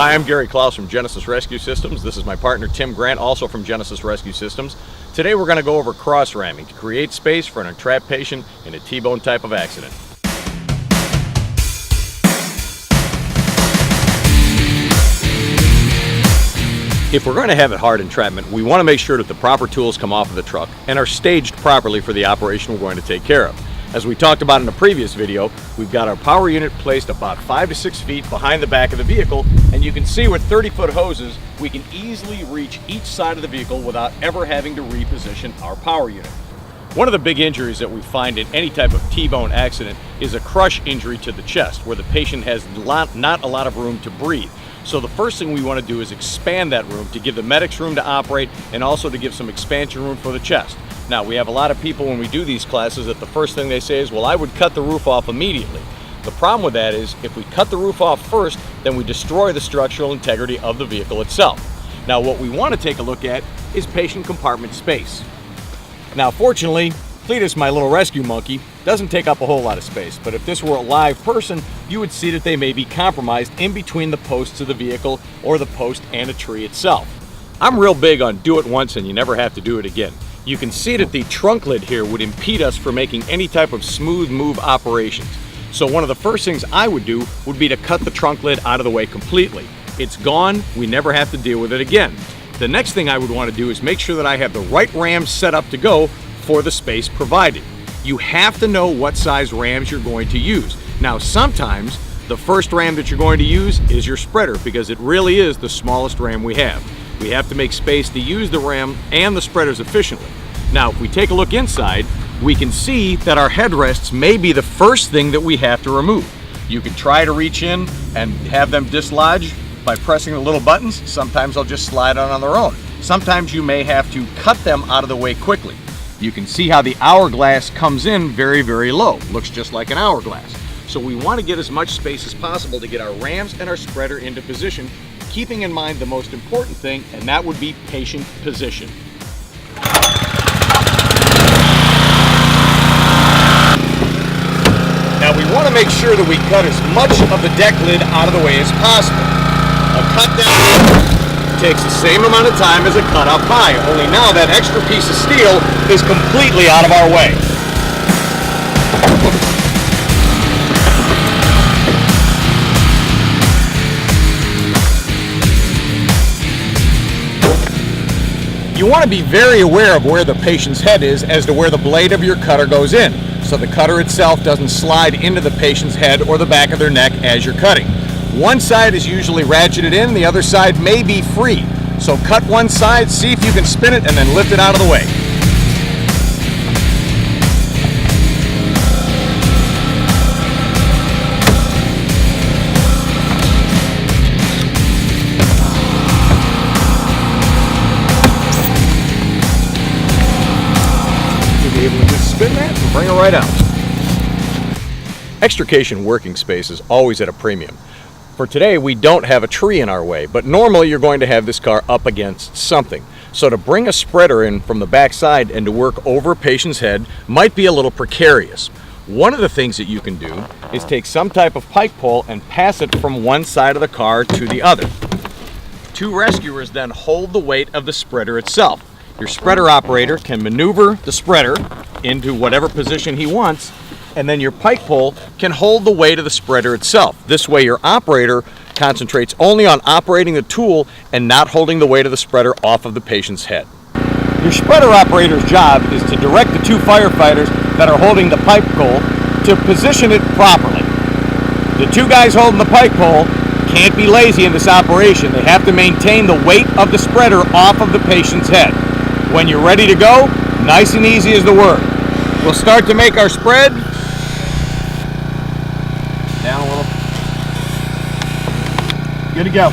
Hi, I'm Gary Klaus from Genesis Rescue Systems. This is my partner Tim Grant, also from Genesis Rescue Systems. Today we're going to go over cross ramming to create space for an entrapped patient in a T-bone type of accident. If we're going to have a hard entrapment, we want to make sure that the proper tools come off of the truck and are staged properly for the operation we're going to take care of. As we talked about in a previous video, we've got our power unit placed about 5 to 6 feet behind the back of the vehicle, and you can see with 30-foot hoses, we can easily reach each side of the vehicle without ever having to reposition our power unit. One of the big injuries that we find in any type of T-bone accident is a crush injury to the chest, where the patient has not a lot of room to breathe. So the first thing we want to do is expand that room to give the medics room to operate and also to give some expansion room for the chest. Now, we have a lot of people when we do these classes that the first thing they say is, well, I would cut the roof off immediately. The problem with that is if we cut the roof off first, then we destroy the structural integrity of the vehicle itself. Now, what we want to take a look at is patient compartment space. Now, fortunately, Cletus, my little rescue monkey, doesn't take up a whole lot of space, but if this were a live person, you would see that they may be compromised in between the posts of the vehicle or the post and a tree itself. I'm real big on do it once and you never have to do it again. You can see that the trunk lid here would impede us from making any type of smooth move operations. So one of the first things I would do would be to cut the trunk lid out of the way completely. It's gone, we never have to deal with it again. The next thing I would want to do is make sure that I have the right rams set up to go for the space provided. You have to know what size rams you're going to use. Now, sometimes the first ram that you're going to use is your spreader because it really is the smallest ram we have. We have to make space to use the ram and the spreaders efficiently. Now, if we take a look inside, we can see that our headrests may be the first thing that we have to remove. You can try to reach in and have them dislodge by pressing the little buttons. Sometimes they'll just slide on their own. Sometimes you may have to cut them out of the way quickly. You can see how the hourglass comes in very, very low. Looks just like an hourglass. So we want to get as much space as possible to get our rams and our spreader into position, keeping in mind the most important thing, and that would be patient position. Now we want to make sure that we cut as much of the deck lid out of the way as possible. A cut down takes the same amount of time as a cut up high, only now that extra piece of steel is completely out of our way. You want to be very aware of where the patient's head is as to where the blade of your cutter goes in, so the cutter itself doesn't slide into the patient's head or the back of their neck as you're cutting. One side is usually ratcheted in, the other side may be free. So cut one side, see if you can spin it, and then lift it out of the way. You'll be able to just spin that and bring it right out. Extrication working space is always at a premium. For today, we don't have a tree in our way, but normally you're going to have this car up against something. So to bring a spreader in from the back side and to work over a patient's head might be a little precarious. One of the things that you can do is take some type of pike pole and pass it from one side of the car to the other. Two rescuers then hold the weight of the spreader itself. Your spreader operator can maneuver the spreader into whatever position he wants, and then your pike pole can hold the weight of the spreader itself. This way your operator concentrates only on operating the tool and not holding the weight of the spreader off of the patient's head. Your spreader operator's job is to direct the two firefighters that are holding the pike pole to position it properly. The two guys holding the pike pole can't be lazy in this operation. They have to maintain the weight of the spreader off of the patient's head. When you're ready to go, nice and easy is the word. We'll start to make our spread. Down a little. Good to go.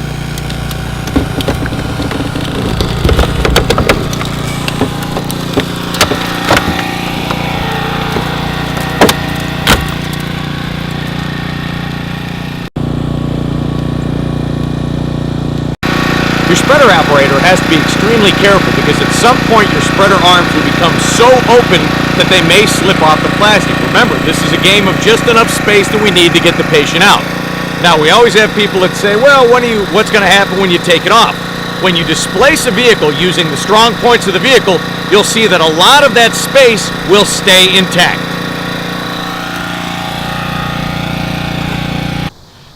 Your spreader operator has to be extremely careful because at some point your spreader arms will become so open that they may slip off the plastic. Remember, this is a game of just enough space that we need to get the patient out. Now, we always have people that say, well, what's going to happen when you take it off? When you displace a vehicle using the strong points of the vehicle, you'll see that a lot of that space will stay intact.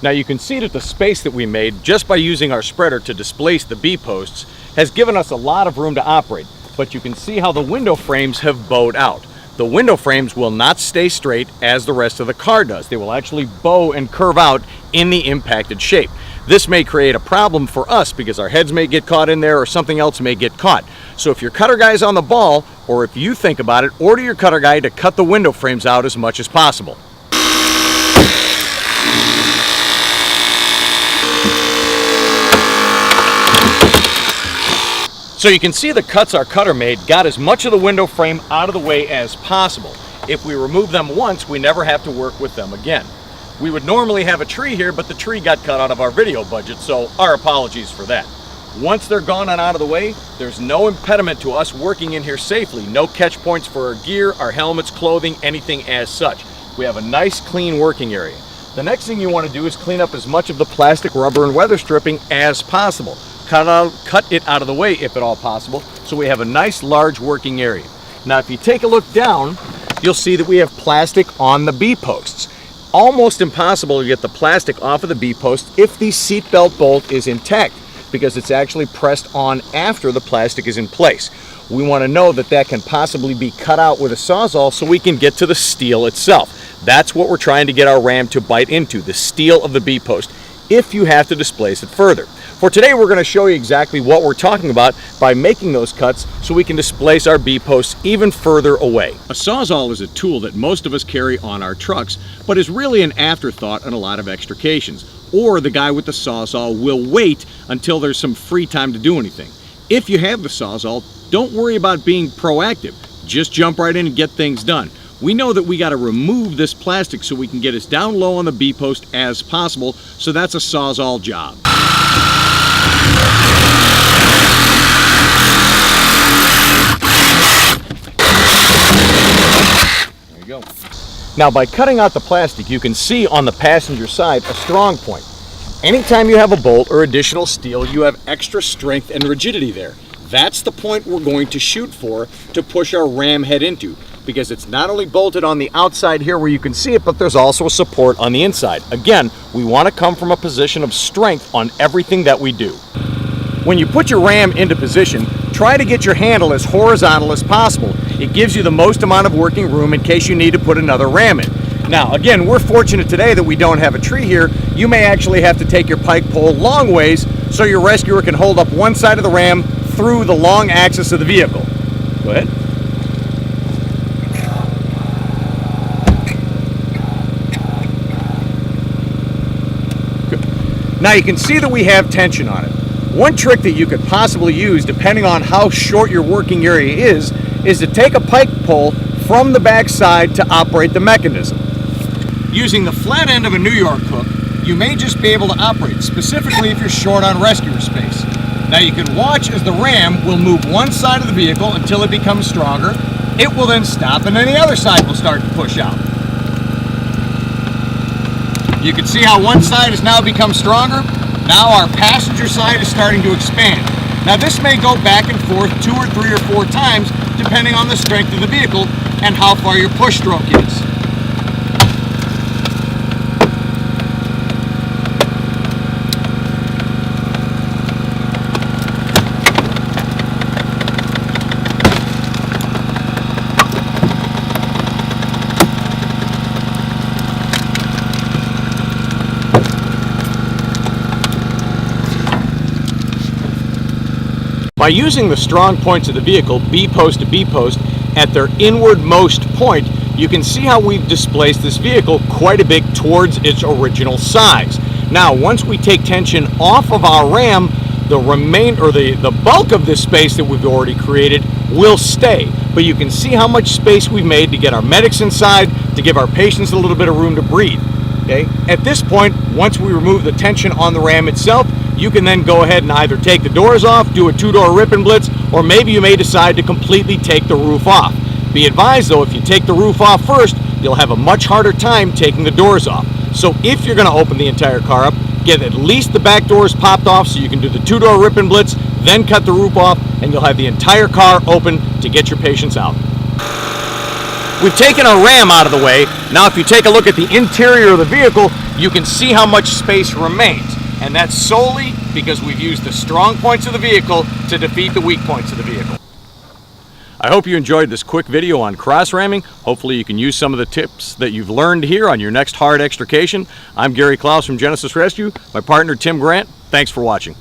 Now you can see that the space that we made just by using our spreader to displace the B-posts has given us a lot of room to operate, but you can see how the window frames have bowed out. The window frames will not stay straight as the rest of the car does. They will actually bow and curve out in the impacted shape. This may create a problem for us because our heads may get caught in there or something else may get caught. So if your cutter guy is on the ball, or if you think about it, order your cutter guy to cut the window frames out as much as possible. So you can see the cuts our cutter made got as much of the window frame out of the way as possible. If we remove them once, we never have to work with them again. We would normally have a tree here, but the tree got cut out of our video budget, so our apologies for that. Once they're gone and out of the way, there's no impediment to us working in here safely. No catch points for our gear, our helmets, clothing, anything as such. We have a nice clean working area. The next thing you want to do is clean up as much of the plastic, rubber, and weather stripping as possible. Cut it out of the way if at all possible, so we have a nice large working area. Now if you take a look down, you'll see that we have plastic on the B-posts. Almost impossible to get the plastic off of the B-post if the seatbelt bolt is intact, because it's actually pressed on after the plastic is in place. We want to know that that can possibly be cut out with a Sawzall so we can get to the steel itself. That's what we're trying to get our ram to bite into, the steel of the B-post, if you have to displace it further. For today, we're going to show you exactly what we're talking about by making those cuts so we can displace our B-posts even further away. A Sawzall is a tool that most of us carry on our trucks, but is really an afterthought on a lot of extrications. Or the guy with the Sawzall will wait until there's some free time to do anything. If you have the Sawzall, don't worry about being proactive. Just jump right in and get things done. We know that we got to remove this plastic so we can get as down low on the B-post as possible, so that's a Sawzall job. There you go. Now by cutting out the plastic, you can see on the passenger side a strong point. Anytime you have a bolt or additional steel, you have extra strength and rigidity there. That's the point we're going to shoot for to push our ram head into, because it's not only bolted on the outside here where you can see it, but there's also a support on the inside. Again, we want to come from a position of strength on everything that we do. When you put your ram into position, try to get your handle as horizontal as possible. It gives you the most amount of working room in case you need to put another ram in. Now, again, we're fortunate today that we don't have a tree here. You may actually have to take your pike pole long ways so your rescuer can hold up one side of the ram through the long axis of the vehicle. Go ahead. Good. Now you can see that we have tension on it. One trick that you could possibly use, depending on how short your working area is to take a pike pole from the back side to operate the mechanism. Using the flat end of a New York hook, you may just be able to operate, specifically if you're short on rescuer space. Now you can watch as the ram will move one side of the vehicle until it becomes stronger. It will then stop and then the other side will start to push out. You can see how one side has now become stronger. Now our passenger side is starting to expand. Now this may go back and forth 2 or 3 or 4 times depending on the strength of the vehicle and how far your push stroke is. By using the strong points of the vehicle, B-post to B-post, at their inwardmost point, you can see how we've displaced this vehicle quite a bit towards its original size. Now, once we take tension off of our ram, the bulk of this space that we've already created will stay. But you can see how much space we've made to get our medics inside, to give our patients a little bit of room to breathe. Okay? At this point, once we remove the tension on the ram itself, you can then go ahead and either take the doors off, do a 2-door rip and blitz, or maybe you may decide to completely take the roof off. Be advised though, if you take the roof off first, you'll have a much harder time taking the doors off. So if you're going to open the entire car up, get at least the back doors popped off so you can do the 2-door rip and blitz, then cut the roof off, and you'll have the entire car open to get your patients out. We've taken our Ram out of the way. Now if you take a look at the interior of the vehicle, you can see how much space remains. And that's solely because we've used the strong points of the vehicle to defeat the weak points of the vehicle. I hope you enjoyed this quick video on cross ramming. Hopefully you can use some of the tips that you've learned here on your next hard extrication. I'm Gary Klaus from Genesis Rescue. My partner Tim Grant. Thanks for watching.